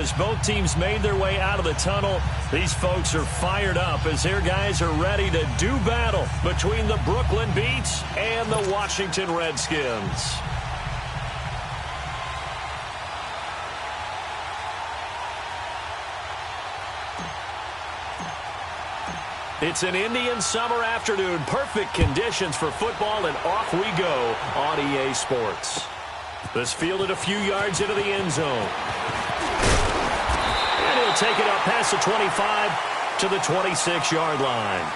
as both teams made their way out of the tunnel. These folks are fired up as their guys are ready to do battle between the Brooklyn Beats and the Washington Redskins. It's an Indian summer afternoon. Perfect conditions for football, and off we go on EA Sports. This fielded a few yards into the end zone. And he'll take it up past the 25 to the 26-yard line.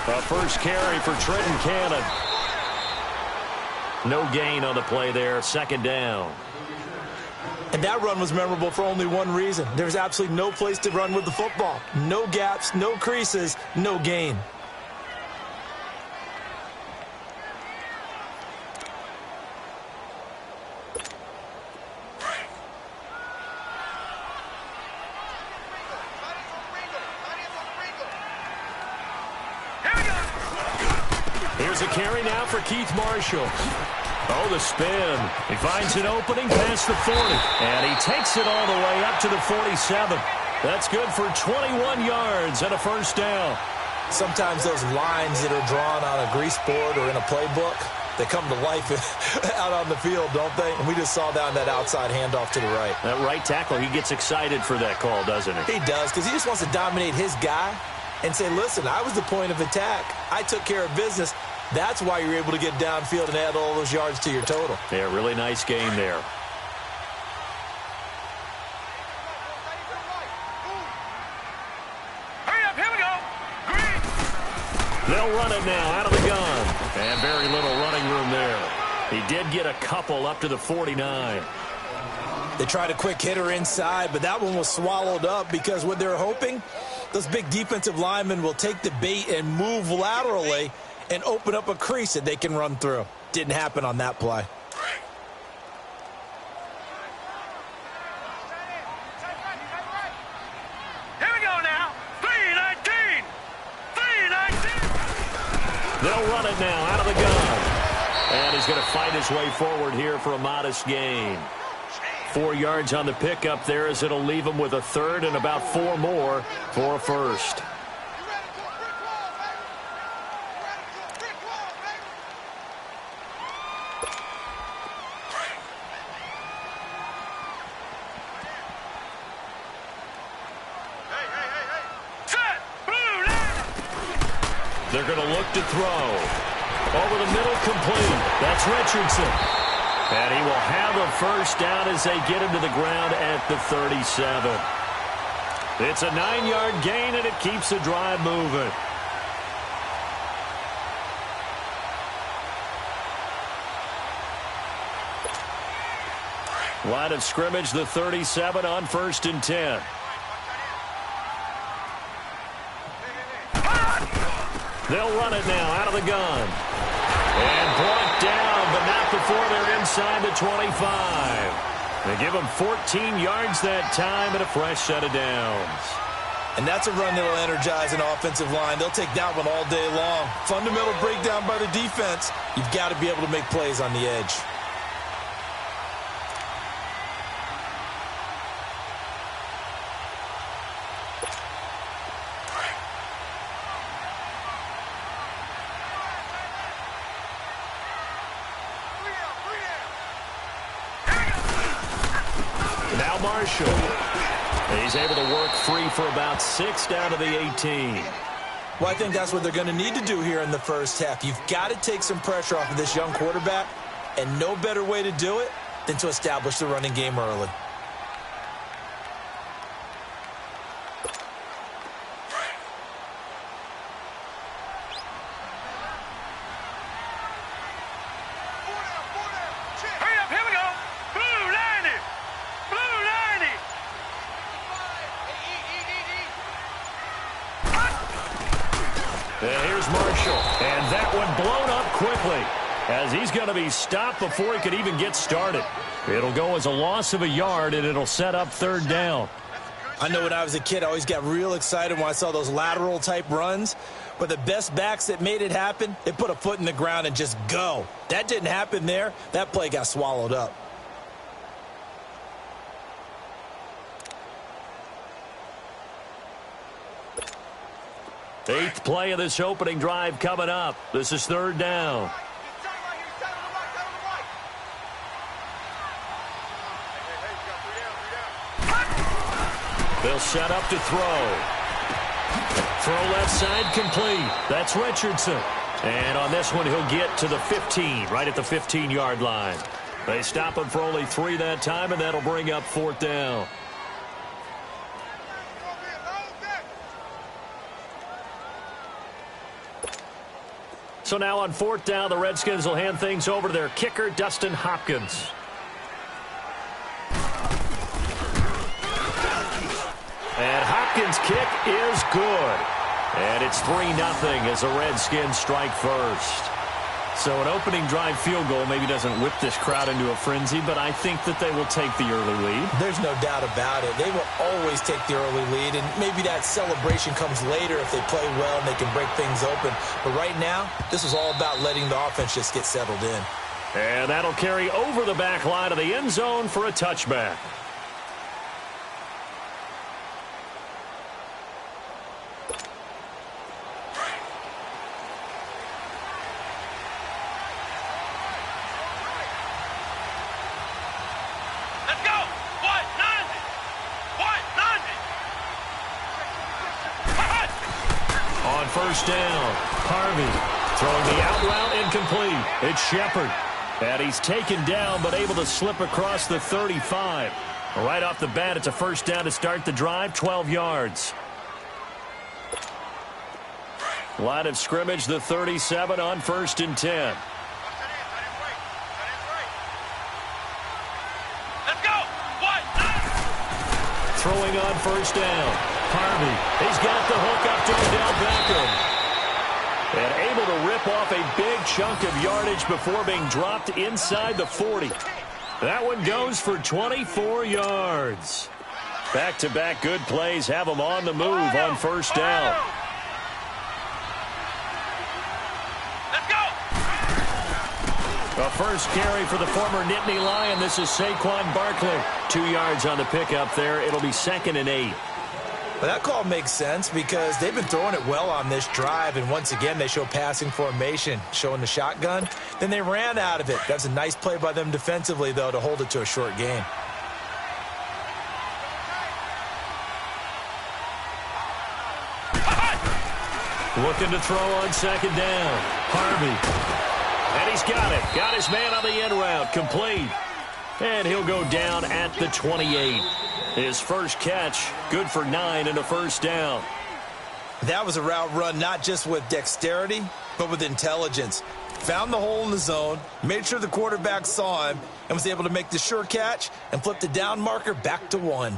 A first carry for Trenton Cannon. No gain on the play there, second down. And that run was memorable for only one reason. There's absolutely no place to run with the football. No gaps, no creases, no gain. Here's a carry now for Keith Marshall. Oh, the spin. He finds an opening past the 40. And he takes it all the way up to the 47. That's good for 21 yards and a first down. Sometimes those lines that are drawn on a grease board or in a playbook, they come to life out on the field, don't they? And we just saw that on that outside handoff to the right. That right tackle, he gets excited for that call, doesn't he? He does, because he just wants to dominate his guy and say, listen, I was the point of attack. I took care of business. That's why you're able to get downfield and add all those yards to your total. Yeah, really nice game there. Hurry up, here we go. Green. They'll run it now out of the gun. And very little running room there. He did get a couple up to the 49. They tried a quick hitter inside, but that one was swallowed up because what they're hoping, those big defensive linemen will take the bait and move laterally and open up a crease that they can run through. Didn't happen on that play. Here we go now. 3-19. 3-19. They'll run it now out of the gun. And he's going to fight his way forward here for a modest gain. 4 yards on the pickup there as it'll leave him with a third and about 4 more for a first. They're going to look to throw. Over the middle, complete. That's Richardson. And he will have a first down as they get him to the ground at the 37. It's a 9-yard gain, and it keeps the drive moving. Line of scrimmage, the 37 on 1st and 10. They'll run it now out of the gun. And brought down, but not before they're inside the 25. They give them 14 yards that time and a fresh set of downs. And that's a run that'll energize an offensive line. They'll take that one all day long. Fundamental breakdown by the defense. You've got to be able to make plays on the edge. Marshall. He's able to work free for about 6 down to the 18. Well, I think that's what they're going to need to do here in the first half. You've got to take some pressure off of this young quarterback, and no better way to do it than to establish the running game early. he's going to be stopped before he could even get started. It'll go as a loss of a yard, and it'll set up third down. I know when I was a kid, I always got real excited when I saw those lateral-type runs. But the best backs that made it happen, they put a foot in the ground and just go. That didn't happen there. That play got swallowed up. Eighth play of this opening drive coming up. This is third down. They'll set up to throw. Throw left side complete. That's Richardson. And on this one, he'll get to the 15, right at the 15-yard line. They stop him for only 3 that time, and that'll bring up fourth down. So now on fourth down, the Redskins will hand things over to their kicker, Dustin Hopkins. And Hopkins' kick is good. And it's 3-0 as the Redskins strike first. So an opening drive field goal maybe doesn't whip this crowd into a frenzy, but I think that they will take the early lead. There's no doubt about it. They will always take the early lead, and maybe that celebration comes later if they play well and they can break things open. But right now, this is all about letting the offense just get settled in. And that'll carry over the back line of the end zone for a touchback. First down, Harvey throwing the out route incomplete. It's Shepard. And he's taken down but able to slip across the 35. Right off the bat, it's a first down to start the drive, 12 yards. Line of scrimmage, the 37 on 1st and 10. Let's go. Throwing on first down. Harvey, he's got the hook up to Odell Beckham. And able to rip off a big chunk of yardage before being dropped inside the 40. That one goes for 24 yards. Back-to-back good plays have him on the move on first down. Let's go. A first carry for the former Nittany Lion. This is Saquon Barkley. 2 yards on the pickup there. It'll be 2nd and 8. Well, that call makes sense because they've been throwing it well on this drive, and once again they show passing formation, showing the shotgun. Then they ran out of it. That's a nice play by them defensively, though, to hold it to a short gain. Looking to throw on second down. Harvey. And he's got it. Got his man on the end route. Complete. And he'll go down at the 28. His first catch, good for 9 and a first down. That was a route run not just with dexterity, but with intelligence. Found the hole in the zone, made sure the quarterback saw him, and was able to make the sure catch and flip the down marker back to 1.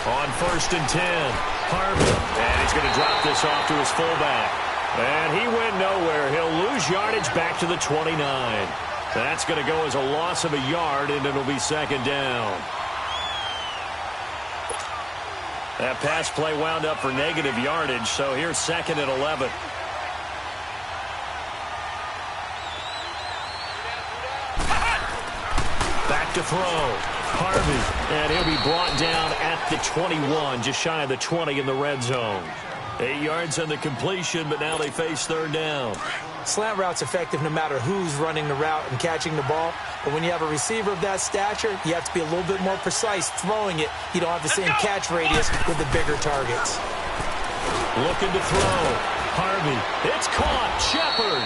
On 1st and 10, Harvey. And he's going to drop this off to his fullback. And he went nowhere. He'll lose yardage back to the 29. That's going to go as a loss of a yard, and it'll be 2nd down. That pass play wound up for negative yardage, so here's 2nd and 11. Back to throw. Harvey, and he'll be brought down at the 21, just shy of the 20 in the red zone. 8 yards on the completion, but now they face 3rd down. Slant route's effective no matter who's running the route and catching the ball, but when you have a receiver of that stature, you have to be a little bit more precise throwing it. You don't have the same catch radius with the bigger targets. Looking to throw. Harvey, it's caught. Shepard.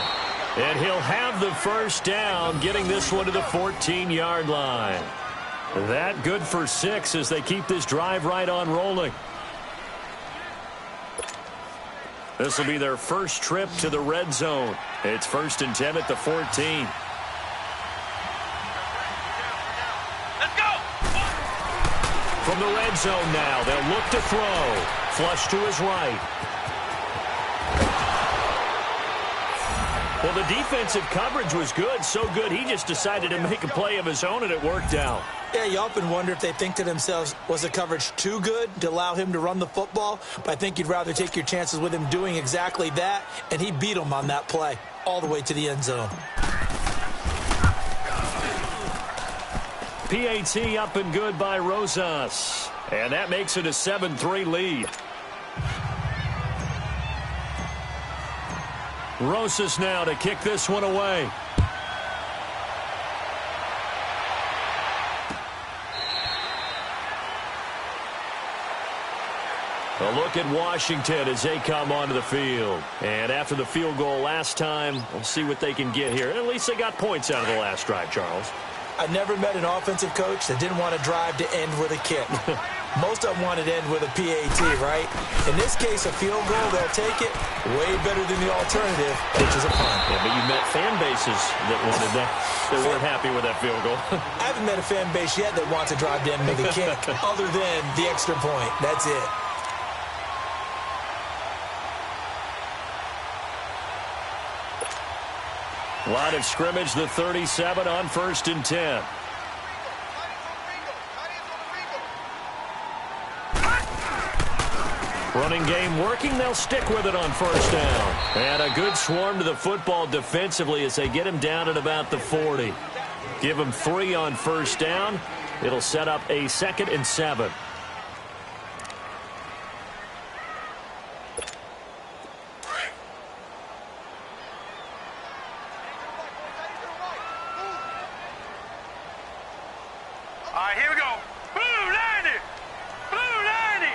And he'll have the first down, getting this one to the 14-yard line. That good for 6 as they keep this drive right on rolling. This will be their first trip to the red zone. It's 1st and 10 at the 14. Let's go. From the red zone now, they'll look to throw. Flush to his right. Well, the defensive coverage was good, so good he just decided to make a play of his own, and it worked out. Yeah, you often wonder if they think to themselves, was the coverage too good to allow him to run the football? But I think you'd rather take your chances with him doing exactly that, and he beat him on that play all the way to the end zone. PAT up and good by Rosas, and that makes it a 7-3 lead. Rosas now to kick this one away. A look at Washington as they come onto the field. And after the field goal last time, we'll see what they can get here. At least they got points out of the last drive, Charles. I never met an offensive coach that didn't want to drive to end with a kick. Most of them wanted to end with a PAT, right? In this case, a field goal, they'll take it. Way better than the alternative, which is a punt. Yeah, but you met fan bases that wanted that. They weren't happy with that field goal. I haven't met a fan base yet that wants to drive to end with a kick, other than the extra point. That's it. Line of scrimmage, the 37 on 1st and 10. Running game working. They'll stick with it on 1st down. And a good swarm to the football defensively as they get him down at about the 40. Give him 3 on 1st down. It'll set up a 2nd and 7. All right, here we go. Blue 90. Blue 90.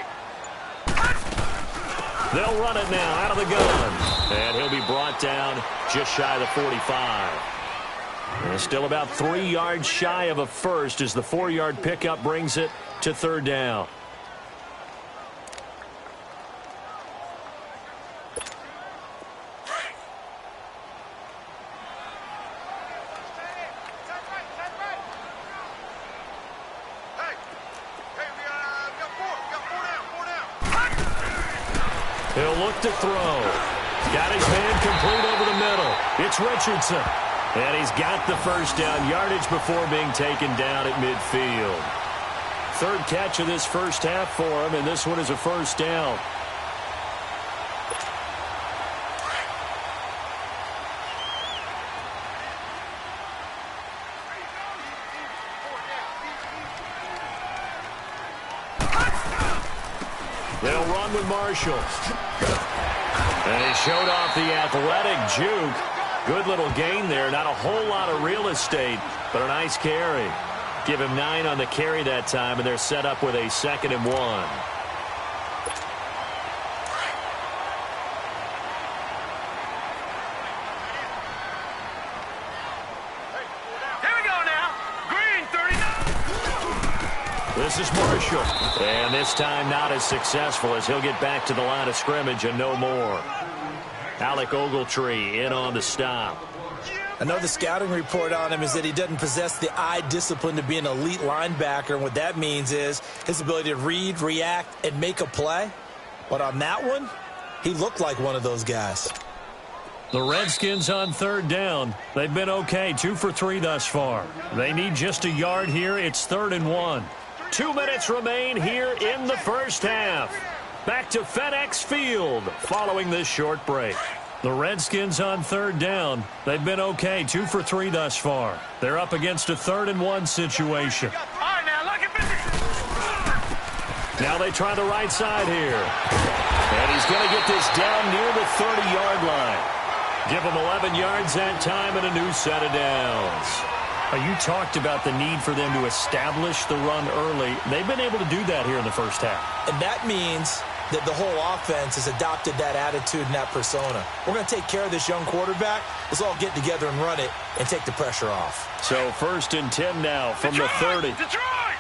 They'll run it now out of the gun. And he'll be brought down just shy of the 45. And still about 3 yards shy of a first as the 4-yard pickup brings it to 3rd down. He'll look to throw. Got his man complete over the middle. It's Richardson. And he's got the 1st down yardage before being taken down at midfield. 3rd catch of this 1st half for him, and this one is a 1st down. They'll run with Marshall. And he showed off the athletic juke. Good little gain there. Not a whole lot of real estate, but a nice carry. Give him 9 on the carry that time, and they're set up with a 2nd and 1. Here we go now. Green 39. This is Marshall. And this time not as successful as he'll get back to the line of scrimmage and no more. Alec Ogletree in on the stop. I know the scouting report on him is that he doesn't possess the eye discipline to be an elite linebacker. And what that means is his ability to read, react, and make a play. But on that one, he looked like one of those guys. The Redskins on 3rd down. They've been okay, 2 for 3 thus far. They need just a yard here. It's 3rd and 1. 2 minutes remain here in the 1st half. Back to FedEx Field following this short break. The Redskins on 3rd down. They've been okay, 2 for 3 thus far. They're up against a 3rd and 1 situation. All right, now look at this. Now they try the right side here. And he's going to get this down near the 30-yard line. Give him 11 yards that time and a new set of downs. You talked about the need for them to establish the run early. They've been able to do that here in the 1st half. And that means that the whole offense has adopted that attitude and that persona. We're going to take care of this young quarterback. Let's all get together and run it and take the pressure off. So 1st and 10 now from the 30. Detroit!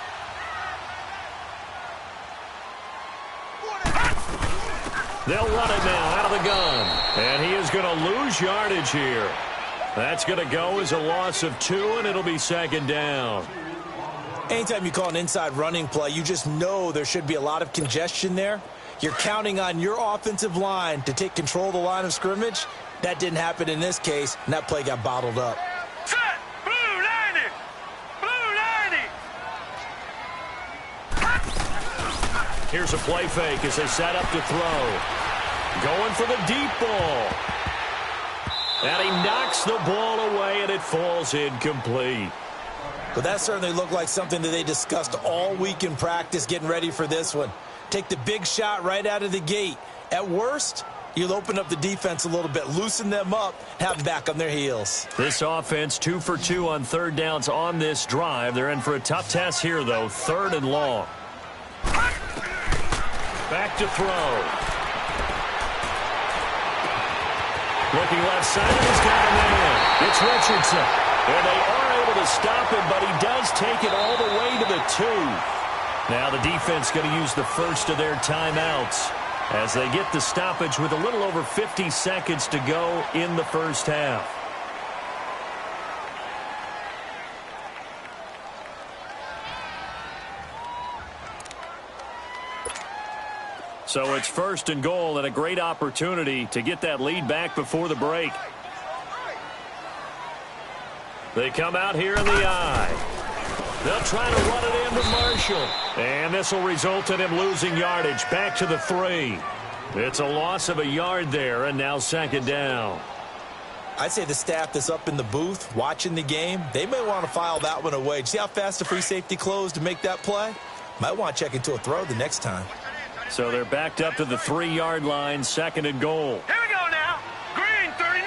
They'll run it now out of of the gun. And he is going to lose yardage here. That's going to go as a loss of 2, and it'll be second down. Anytime you call an inside running play, you just know there should be a lot of congestion there. You're counting on your offensive line to take control of the line of scrimmage. That didn't happen in this case, and that play got bottled up. Set! Blue 90! Blue 90! Here's a play fake as they set up to throw. Going for the deep ball. And he knocks the ball away, and it falls incomplete. But that certainly looked like something that they discussed all week in practice getting ready for this one. Take the big shot right out of the gate. At worst, you'll open up the defense a little bit, loosen them up, have them back on their heels. This offense 2 for 2 on third downs on this drive. They're in for a tough test here, though. 3rd and long. Back to throw. Looking left side, and he's got a man. It's Richardson. And they are able to stop him, but he does take it all the way to the 2. Now the defense going to use the first of their timeouts as they get the stoppage with a little over 50 seconds to go in the first half. So it's 1st and goal, and a great opportunity to get that lead back before the break. They come out here in the eye. They'll try to run it in with Marshall. And this will result in him losing yardage back to the 3. It's a loss of a yard there, and now second down. I'd say the staff that's up in the booth watching the game, they may want to file that one away. See how fast the free safety closed to make that play? Might want to check into a throw the next time. So they're backed up to the 3-yard line, 2nd and goal. Here we go now. Green 39.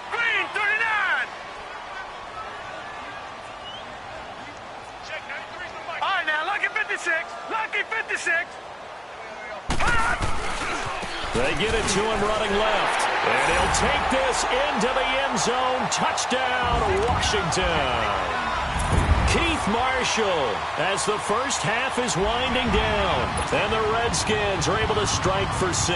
Green 39. All right, now, lucky 56. Lucky 56. They get it to him running left. And he'll take this into the end zone. Touchdown, Washington. Keith Marshall as the first half is winding down. And the Redskins are able to strike for 6.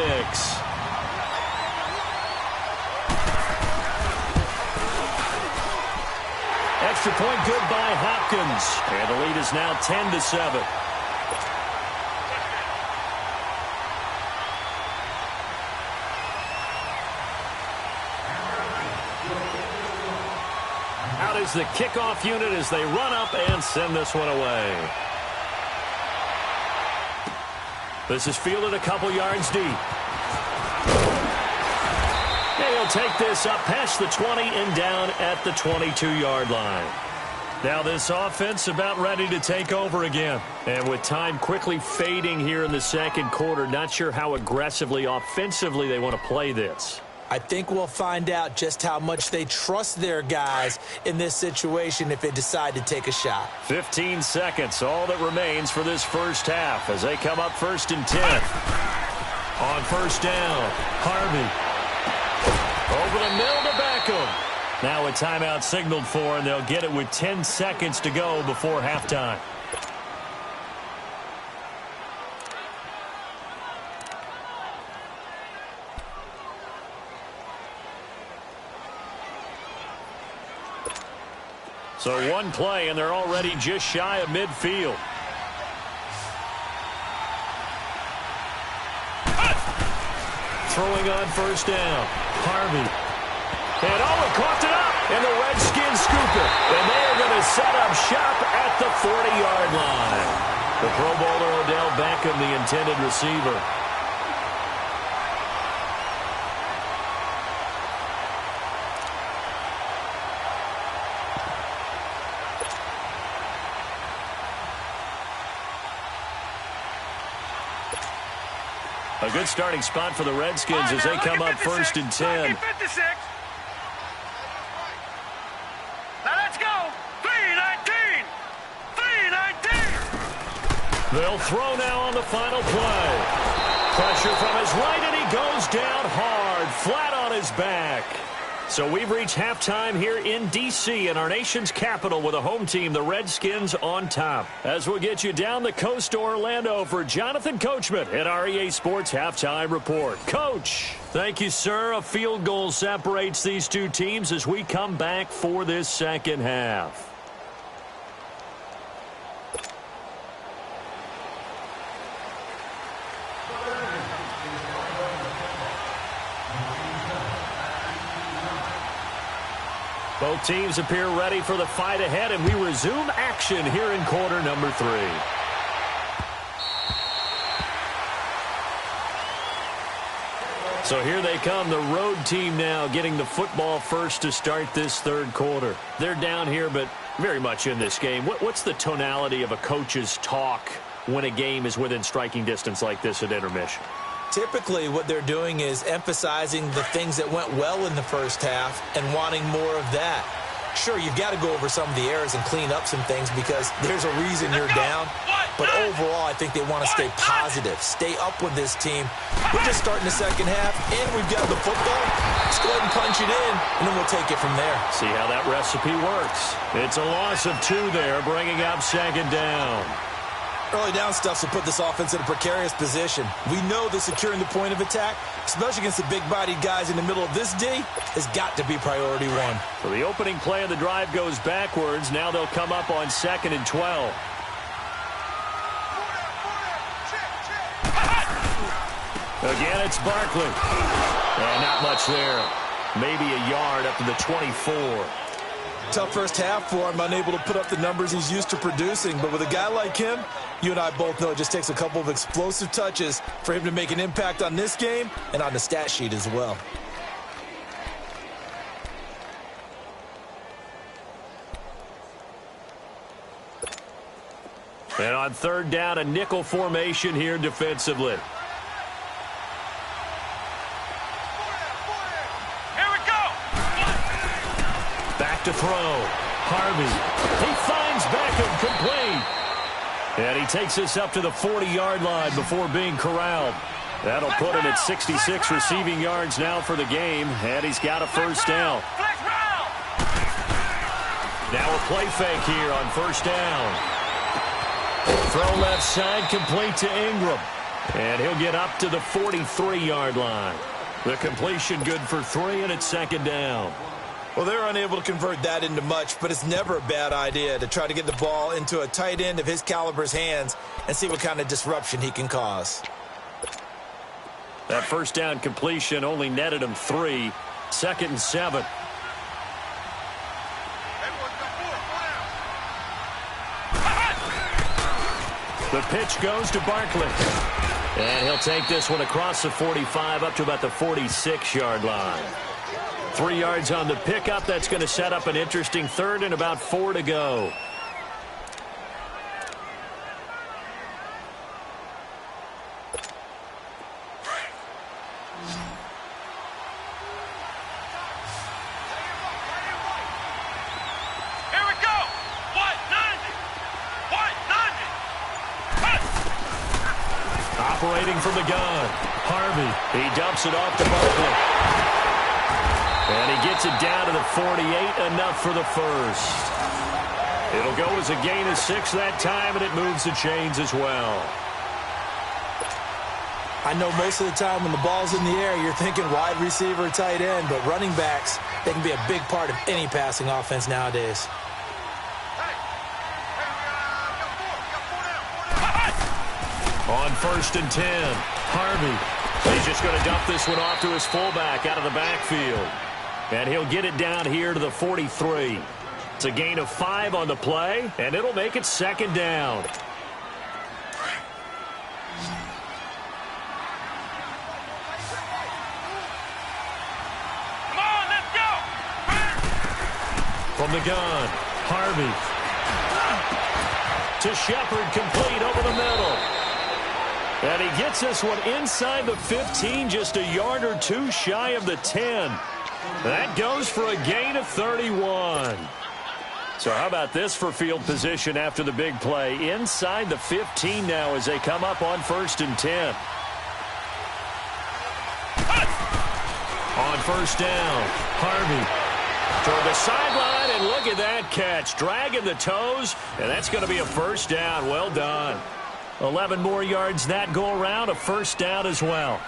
Extra point good by Hopkins. And the lead is now 10-7. Out is the kickoff unit as they run up and send this one away. This is fielded a couple yards deep. And he'll take this up past the 20 and down at the 22-yard line. Now this offense about ready to take over again. And with time quickly fading here in the second quarter, not sure how aggressively, offensively they want to play this. I think we'll find out just how much they trust their guys in this situation if they decide to take a shot. 15 seconds, all that remains for this first half as they come up 1st and 10. On 1st down, Harvey. Over the middle to Beckham. Now a timeout signaled for, and they'll get it with 10 seconds to go before halftime. So one play, and they're already just shy of midfield. Throwing on 1st down. Harvey. And coughed it up. And the Redskins scoop it. And they are going to set up shop at the 40-yard line. The Pro Bowler Odell Beckham, the intended receiver. A good starting spot for the Redskins as they come up 1st and 10. Now let's go. 3-19. 3-19. They'll throw now on the final play. Pressure from his right, and he goes down hard, flat on his back. So we've reached halftime here in D.C. in our nation's capital with a home team, the Redskins, on top. As we'll get you down the coast to Orlando for Jonathan Coachman at our EA Sports Halftime Report. Coach, thank you, sir. A field goal separates these two teams as we come back for this second half. Both teams appear ready for the fight ahead, and we resume action here in quarter number 3. So here they come, the road team now getting the football first to start this third quarter. They're down here, but very much in this game. What's the tonality of a coach's talk when a game is within striking distance like this at intermission? Typically, what they're doing is emphasizing the things that went well in the first half and wanting more of that. Sure, you've got to go over some of the errors and clean up some things because there's a reason you're down. But overall, I think they want to stay positive, stay up with this team. We're just starting the second half, and we've got the football. Let's go ahead and punch it in, and then we'll take it from there. See how that recipe works. It's a loss of 2 there, bringing up second down. Early down stuff will put this offense in a precarious position. We know that securing the point of attack, especially against the big-bodied guys in the middle of this D, has got to be priority 1. So the opening play of the drive goes backwards. Now they'll come up on 2nd and 12. Again, it's Barkley. And not much there. Maybe a yard up to the 24. Tough first half for him, unable to put up the numbers he's used to producing. But with a guy like him, you and I both know it just takes a couple of explosive touches for him to make an impact on this game and on the stat sheet as well. And on 3rd down, a nickel formation here defensively. To throw. Harvey. He finds Beckham complete. And he takes this up to the 40-yard line before being corralled. That'll put him at 66 receiving yards now for the game. And he's got a first down. Now a play fake here on 1st down. Throw left side, complete to Ingram. And he'll get up to the 43-yard line. The completion good for 3, and it's 2nd down. Well, they're unable to convert that into much, but it's never a bad idea to try to get the ball into a tight end of his caliber's hands and see what kind of disruption he can cause. That first down completion only netted him 3. 2nd and 7. The pitch goes to Barkley. And he'll take this one across the 45 up to about the 46-yard line. 3 yards on the pickup. That's going to set up an interesting 3rd and about 4 to go. Here we go. What? 90. What? 90. Operating from the gun. Harvey. He dumps it off to Barkley. And he gets it down to the 48, enough for the first. It'll go as a gain of 6 that time, and it moves the chains as well. I know most of the time when the ball's in the air, you're thinking wide receiver, tight end, but running backs, they can be a big part of any passing offense nowadays. On 1st and 10, Harvey. He's just going to dump this one off to his fullback out of the backfield. And he'll get it down here to the 43. It's a gain of 5 on the play, and it'll make it 2nd down. Come on, let's go. From the gun, Harvey. To Shepard, complete over the middle. And he gets this one inside the 15, just a yard or 2 shy of the 10. That goes for a gain of 31. So how about this for field position after the big play? Inside the 15 now as they come up on 1st and 10. On first down, Harvey toward the sideline, and look at that catch. Dragging the toes, and that's going to be a first down. Well done. 11 more yards that go around, a first down as well.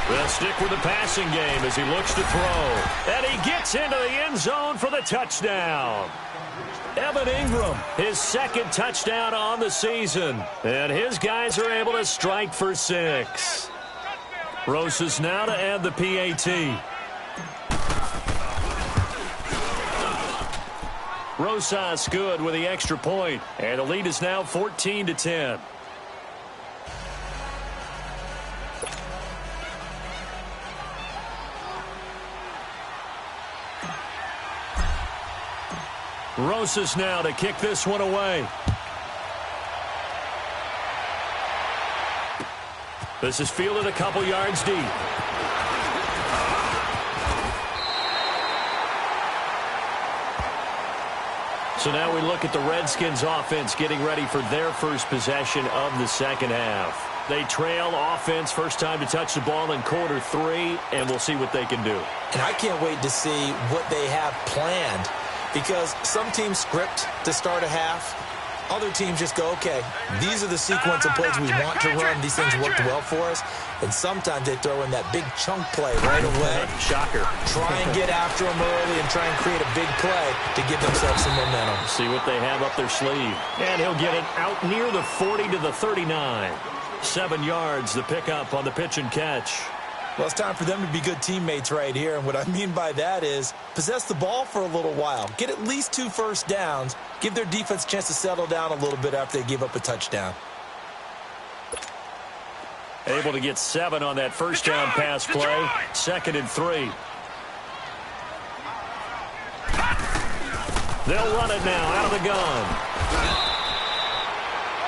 They'll stick with the passing game as he looks to throw. And he gets into the end zone for the touchdown. Evan Ingram, his second touchdown on the season. And his guys are able to strike for 6. Rosas now to add the PAT. Rosas good with the extra point. And the lead is now 14-10. Rosas now to kick this one away. This is fielded a couple yards deep. So now we look at the Redskins offense getting ready for their first possession of the second half. They trail offense first time to touch the ball in quarter 3, and we'll see what they can do. And I can't wait to see what they have planned. Because some teams script to start a half. Other teams just go, okay, these are the sequence of plays we want to run. These things worked well for us. And sometimes they throw in that big chunk play right away. Shocker. Try and get after them early and try and create a big play to give themselves some momentum. See what they have up their sleeve. And he'll get it out near the 40 to the 39. 7 yards, the pickup on the pitch and catch. Well, it's time for them to be good teammates right here. And what I mean by that is possess the ball for a little while. Get at least 2 first downs. Give their defense a chance to settle down a little bit after they give up a touchdown. Able to get 7 on that first down pass play. 2nd and 3. They'll run it now out of the gun.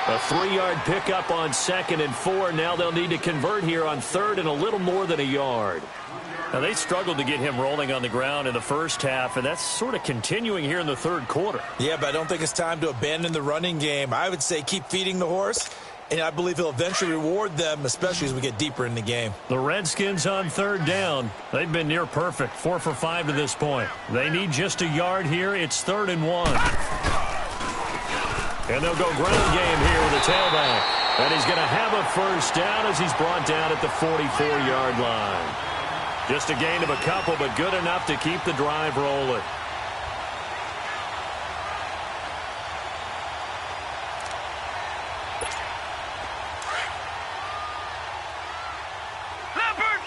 A 3-yard pickup on 2nd and 4. Now they'll need to convert here on 3rd and a little more than a yard. Now they struggled to get him rolling on the ground in the first half, and that's sort of continuing here in the third quarter. Yeah, but I don't think it's time to abandon the running game. I would say keep feeding the horse, and I believe he'll eventually reward them, especially as we get deeper in the game. The Redskins on 3rd down. They've been near perfect, 4 for 5 to this point. They need just a yard here. It's 3rd and 1. And they'll go ground game here with the tailback. And he's going to have a first down as he's brought down at the 44-yard line. Just a gain of a couple, but good enough to keep the drive rolling. Leopard!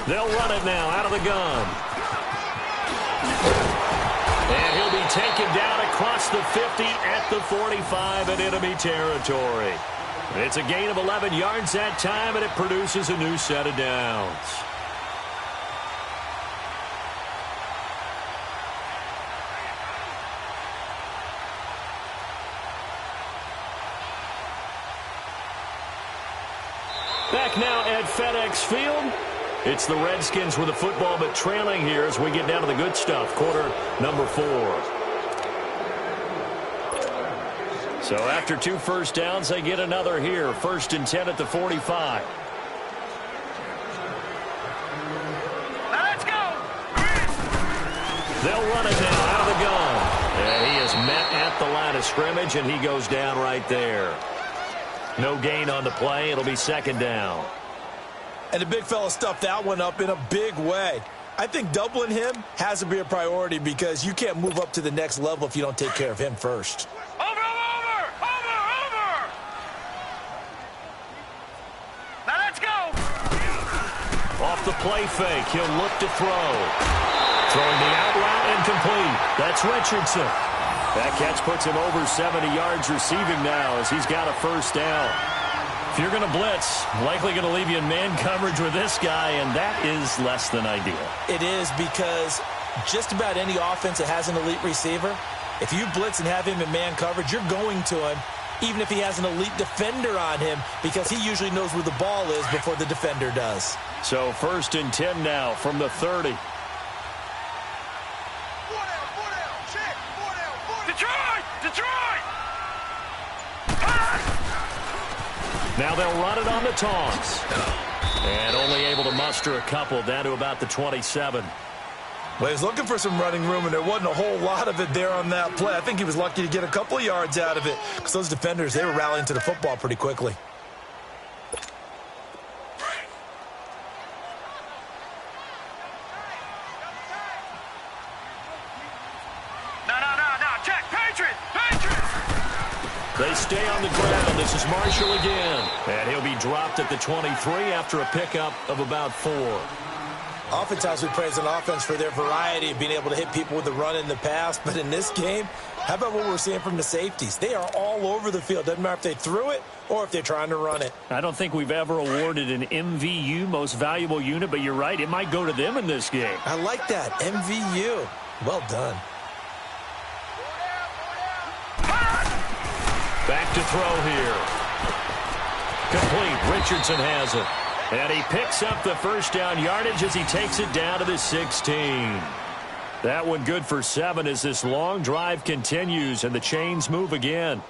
They'll run it now out of the gun. And he'll be taken down across the 50 at the 45 in enemy territory. It's a gain of 11 yards that time, and it produces a new set of downs. Back now at FedEx Field. It's the Redskins with the football, but trailing here as we get down to the good stuff. Quarter number 4. So after 2 first downs, they get another here. 1st and 10 at the 45. Let's go! They'll run it now out of the gun. And he is met at the line of scrimmage, and he goes down right there. No gain on the play. It'll be 2nd down. And the big fella stuffed that one up in a big way. I think doubling him has to be a priority because you can't move up to the next level if you don't take care of him first. Over! Now let's go! Off the play fake, he'll look to throw. Throwing the out route and complete. That's Richardson. That catch puts him over 70 yards receiving now as he's got a first down. If you're going to blitz, likely going to leave you in man coverage with this guy, and that is less than ideal. It is because just about any offense that has an elite receiver, if you blitz and have him in man coverage, you're going to him, even if he has an elite defender on him, because he usually knows where the ball is before the defender does. So 1st and 10 now from the 30. Detroit! Now they'll run it on the taunts. And only able to muster a couple down to about the 27. Well, he was looking for some running room, and there wasn't a whole lot of it there on that play. I think he was lucky to get a couple of yards out of it because those defenders, they were rallying to the football pretty quickly. No. Check. Patriots! They stay on the ground. This is Marshall again. And he'll be dropped at the 23 after a pickup of about 4. Oftentimes we praise an offense for their variety of being able to hit people with the run in the pass. But in this game, how about what we're seeing from the safeties? They are all over the field. Doesn't matter if they threw it or if they're trying to run it. I don't think we've ever awarded an MVU, most valuable unit, but you're right. It might go to them in this game. I like that. MVU. Well done. Back to throw here. Complete. Richardson has it. And he picks up the first down yardage as he takes it down to the 16. That one good for 7 as this long drive continues and the chains move again.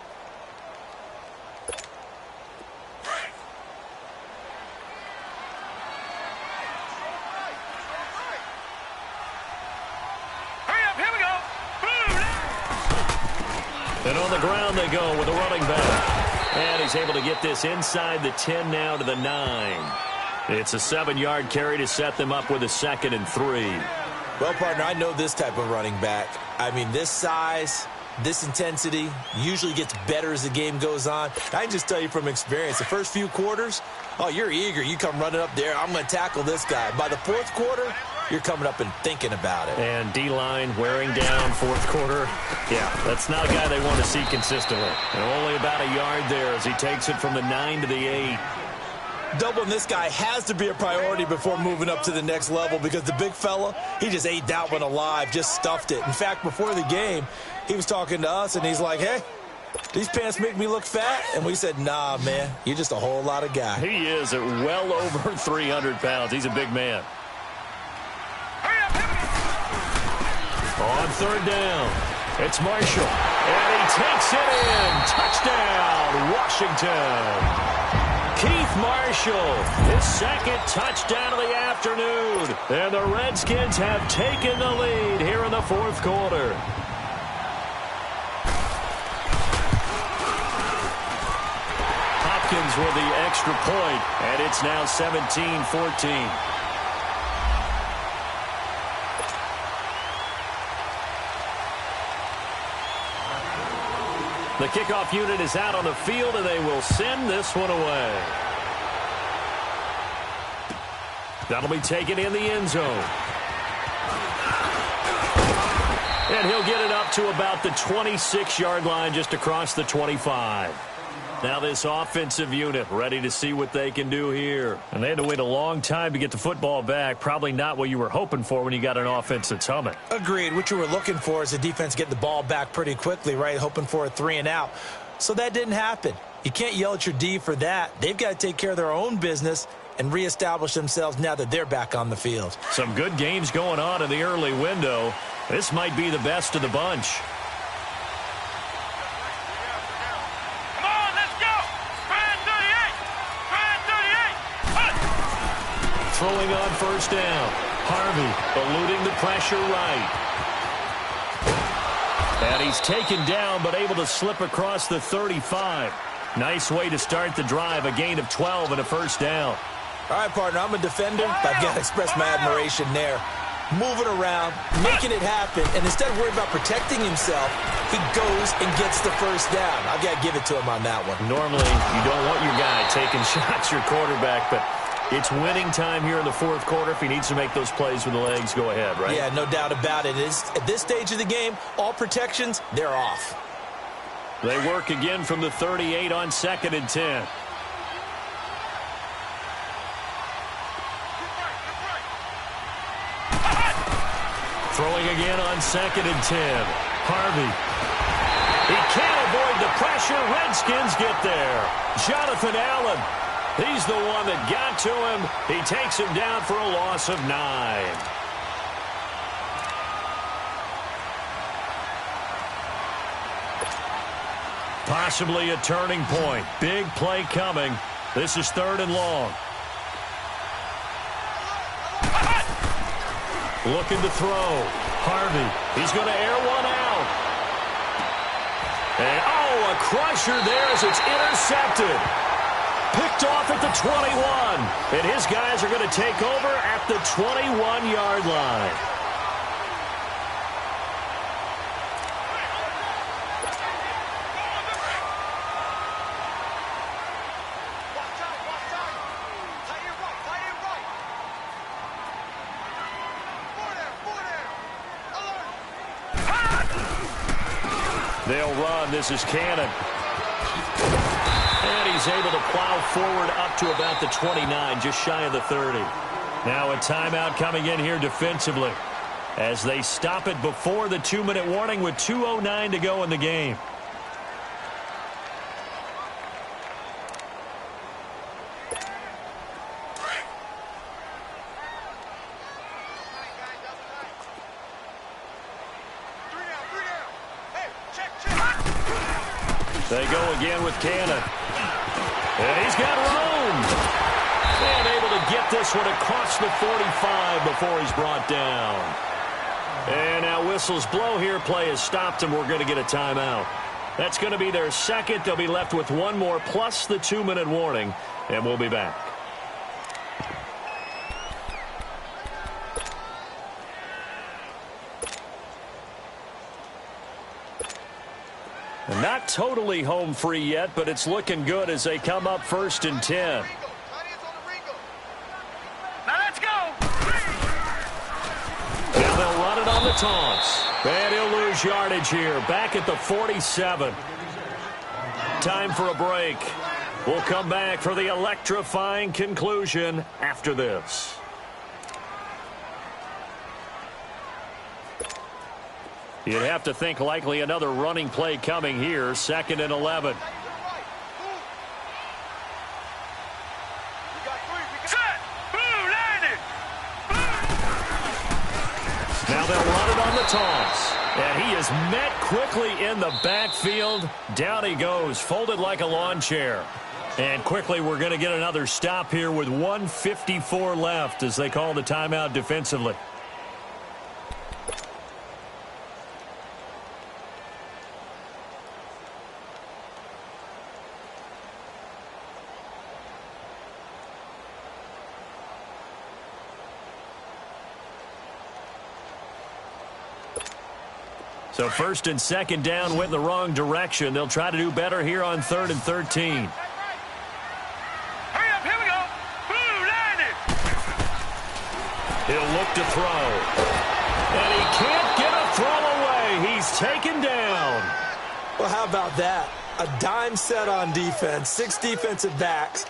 And on the ground they go with a running back. And he's able to get this inside the 10 now to the 9. It's a 7-yard carry to set them up with a 2nd and 3. Well, partner, I know this type of running back. I mean, this size, this intensity usually gets better as the game goes on. I can just tell you from experience, the first few quarters, oh, you're eager. You come running up there. I'm going to tackle this guy. By the 4th quarter, you're coming up and thinking about it. And D-line wearing down 4th quarter. Yeah, that's not a guy they want to see consistently. And only about a yard there as he takes it from the 9 to the 8. Doubling this guy has to be a priority before moving up to the next level because the big fella, he just ate that one alive, just stuffed it. In fact, before the game, he was talking to us, and he's like, hey, these pants make me look fat? And we said, nah, man, you're just a whole lot of guy. He is at well over 300 pounds. He's a big man. On 3rd down, it's Marshall, and he takes it in. Touchdown, Washington. Keith Marshall, his 2nd touchdown of the afternoon. And the Redskins have taken the lead here in the 4th quarter. Hopkins with the extra point, and it's now 17-14. The kickoff unit is out on the field, and they will send this one away. That'll be taken in the end zone. And he'll get it up to about the 26-yard line, just across the 25. Now this offensive unit ready to see what they can do here. And they had to wait a long time to get the football back. Probably not what you were hoping for when you got an offense that's humming. Agreed. What you were looking for is the defense getting the ball back pretty quickly, right? Hoping for a 3 and out. So that didn't happen. You can't yell at your D for that. They've got to take care of their own business and reestablish themselves now that they're back on the field. Some good games going on in the early window. This might be the best of the bunch. Throwing on 1st down. Harvey eluding the pressure right. And he's taken down but able to slip across the 35. Nice way to start the drive. A gain of 12 and a 1st down. All right, partner, I'm a defender, but I've got to express my admiration there. Moving around, making it happen, and instead of worrying about protecting himself, he goes and gets the 1st down. I've got to give it to him on that one. Normally, you don't want your guy taking shots, your quarterback, but it's winning time here in the 4th quarter. If he needs to make those plays with the legs, go ahead, right? Yeah, no doubt about it. At this stage of the game, all protections, they're off. They work again from the 38 on 2nd and 10. Throwing again on 2nd and 10. Harvey. He can't avoid avoid the pressure. Redskins get there. Jonathan Allen, he's the one that got to him. He takes him down for a loss of 9. Possibly a turning point. Big play coming. This is 3rd and long. Looking to throw. Harvey. He's going to air one out. And, a crusher there as it's intercepted. Picked off at the 21. And his guys are going to take over at the 21-yard line. They'll run. This is Cannon. And he's able to plow forward up to about the 29, just shy of the 30. Now a timeout coming in here defensively as they stop it before the 2-minute warning with 2:09 to go in the game. They go again with Cannon. And he's got room. And able to get this one across the 45 before he's brought down. And now whistles blow here. Play is stopped, and we're going to get a timeout. That's going to be their second. They'll be left with one more plus the 2-minute warning, and we'll be back. Not totally home free yet, but it's looking good as they come up 1st and 10. Now let's go. Now they'll run it on the taunts. And he'll lose yardage here. Back at the 47. Time for a break. We'll come back for the electrifying conclusion after this. You'd have to think likely another running play coming here. 2nd and 11. Set. Blue landed. Now they'll run it on the toss. And he is met quickly in the backfield. Down he goes, folded like a lawn chair. And quickly we're going to get another stop here with 1:54 left as they call the timeout defensively. So 1st and 2nd down went in the wrong direction. They'll try to do better here on 3rd and 13. Hurry up, here we go. Blue landed. He'll look to throw. And he can't get a throw away. He's taken down. Well, how about that? A dime set on defense, 6 defensive backs.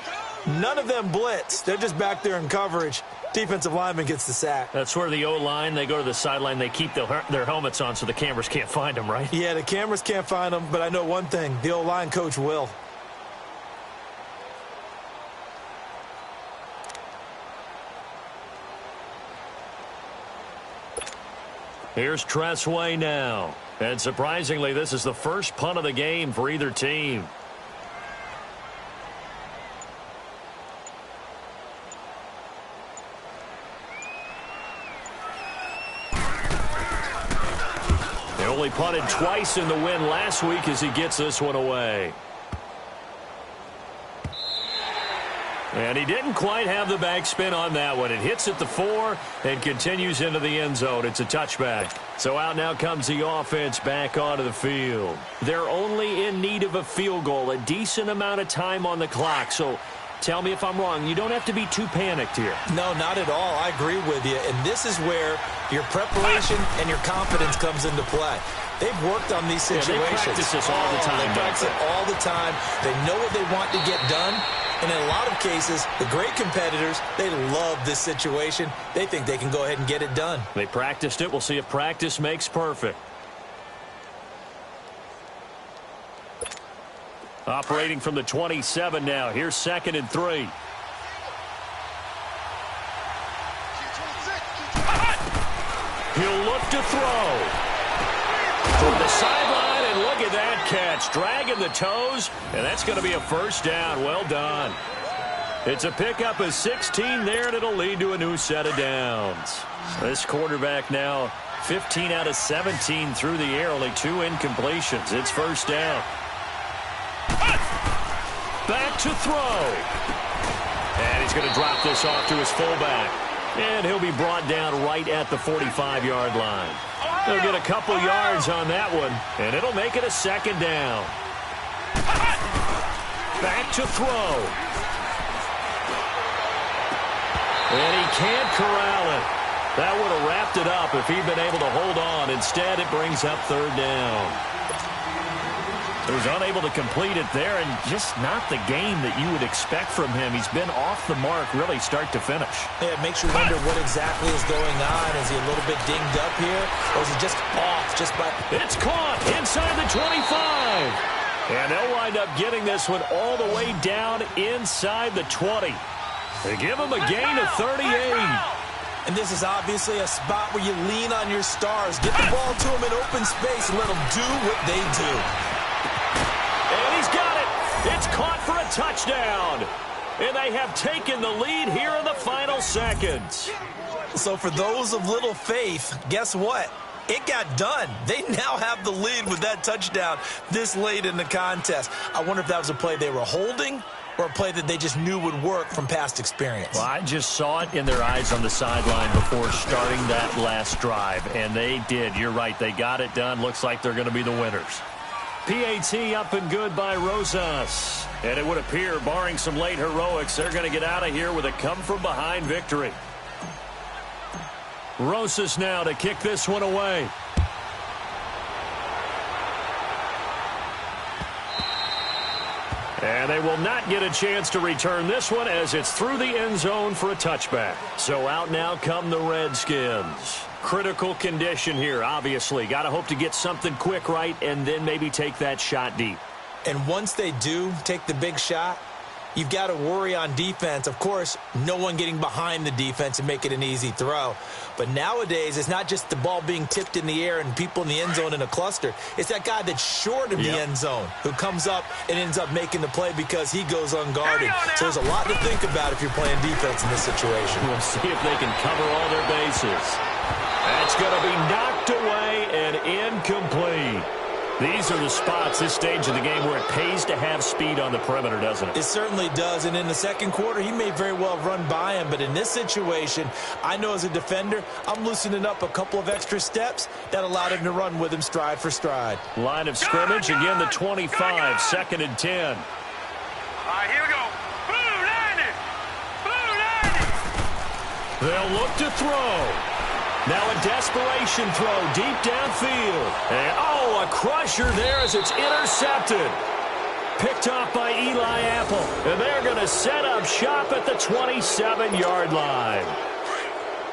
None of them blitz. They're just back there in coverage. Defensive lineman gets the sack. That's where the O-line, they go to the sideline, they keep their helmets on so the cameras can't find them, right? Yeah, the cameras can't find them, but I know one thing. The O-line coach will. Here's Tressway now. And surprisingly, this is the first punt of the game for either team. They only punted twice in the win last week as he gets this one away. And he didn't quite have the backspin on that one. It hits at the 4 and continues into the end zone. It's a touchback. So out now comes the offense back onto the field. They're only in need of a field goal, a decent amount of time on the clock. So tell me if I'm wrong. You don't have to be too panicked here. No, not at all. I agree with you. And this is where your preparation and your confidence comes into play. They've worked on these situations. Yeah, they practice this all the time. They practice it all the time. They know what they want to get done. And in a lot of cases, the great competitors, they love this situation. They think they can go ahead and get it done. They practiced it. We'll see if practice makes perfect. Operating from the 27 now. Here's 2nd and 3. He'll look to throw. Toward the sideline, and look at that catch. Dragging the toes, and that's going to be a first down. Well done. It's a pickup of 16 there, and it'll lead to a new set of downs. This quarterback now 15 out of 17 through the air, only 2 incompletions. It's first down. Back to throw. And he's going to drop this off to his fullback. And he'll be brought down right at the 45-yard line. They'll get a couple yards on that one, and it'll make it a 2nd down. Back to throw. And he can't corral it. That would have wrapped it up if he'd been able to hold on. Instead, it brings up 3rd down. He was unable to complete it there, and just not the game that you would expect from him. He's been off the mark really start to finish. Yeah, it makes you wonder what exactly is going on. Is he a little bit dinged up here, or is he just off just by... It's caught inside the 25. And they'll wind up getting this one all the way down inside the 20. They give him a gain of 38. And this is obviously a spot where you lean on your stars. Get the ball to them in open space and let them do what they do. And he's got it. It's caught for a touchdown. And they have taken the lead here in the final seconds. So for those of little faith, guess what? It got done. They now have the lead with that touchdown this late in the contest. I wonder if that was a play they were holding or a play that they just knew would work from past experience. Well, I just saw it in their eyes on the sideline before starting that last drive, and they did. You're right. They got it done. Looks like they're going to be the winners. PAT up and good by Rosas. And it would appear, barring some late heroics, they're going to get out of here with a come-from-behind victory. Rosas now to kick this one away. And they will not get a chance to return this one as it's through the end zone for a touchback. So out now come the Redskins. Critical condition here, obviously. Got to hope to get something quick right and then maybe take that shot deep. And once they do take the big shot, you've got to worry on defense. Of course, no one getting behind the defense and make it an easy throw. But nowadays, it's not just the ball being tipped in the air and people in the end zone in a cluster. It's that guy that's short of the end zone who comes up and ends up making the play because he goes unguarded. So there's a lot to think about if you're playing defense in this situation. We'll see if they can cover all their bases. That's going to be knocked away and incomplete. These are the spots, this stage of the game, where it pays to have speed on the perimeter, doesn't it? It certainly does, and in the second quarter, he may very well run by him, but in this situation, I know as a defender, I'm loosening up a couple of extra steps that allowed him to run with him stride for stride. Line of scrimmage, again the 25, 2nd and 10. All right, here we go. Blue, line it. Blue, line it. They'll look to throw. Now a desperation throw deep downfield. And, a crusher there as it's intercepted. Picked off by Eli Apple. And they're going to set up shop at the 27-yard line.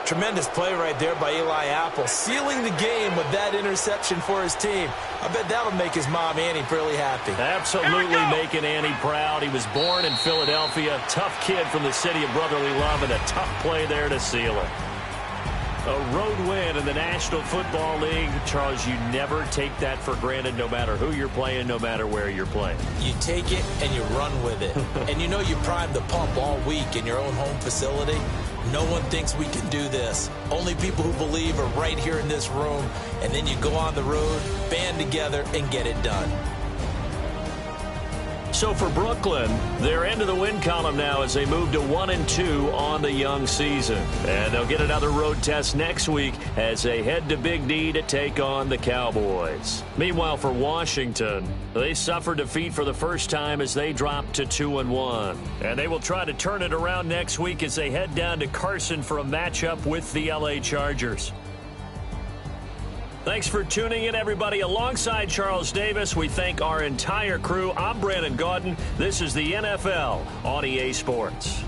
Tremendous play right there by Eli Apple, sealing the game with that interception for his team. I bet that'll make his mom, Annie, really happy. Absolutely making Annie proud. He was born in Philadelphia. Tough kid from the city of brotherly love, and a tough play there to seal it. A road win in the National Football League. Charles, you never take that for granted, no matter who you're playing, no matter where you're playing. You take it and you run with it. And you know you primed the pump all week in your own home facility. No one thinks we can do this. Only people who believe are right here in this room. And then you go on the road, band together, and get it done. So for Brooklyn, they're into the win column now as they move to 1-2 on the young season. And they'll get another road test next week as they head to Big D to take on the Cowboys. Meanwhile, for Washington, they suffered defeat for the first time as they dropped to 2-1. And they will try to turn it around next week as they head down to Carson for a matchup with the LA Chargers. Thanks for tuning in, everybody. Alongside Charles Davis, we thank our entire crew. I'm Brandon Gaudin. This is the NFL on EA Sports.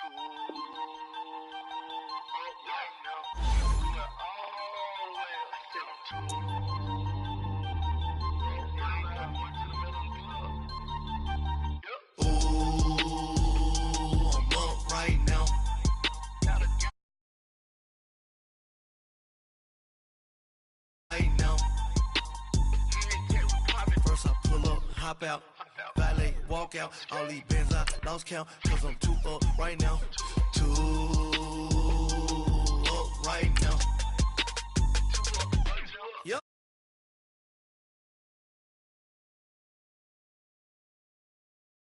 First I pull up, hop out, valet, walk out. All these bands I lost count, cause I'm too up right now. Too up right now.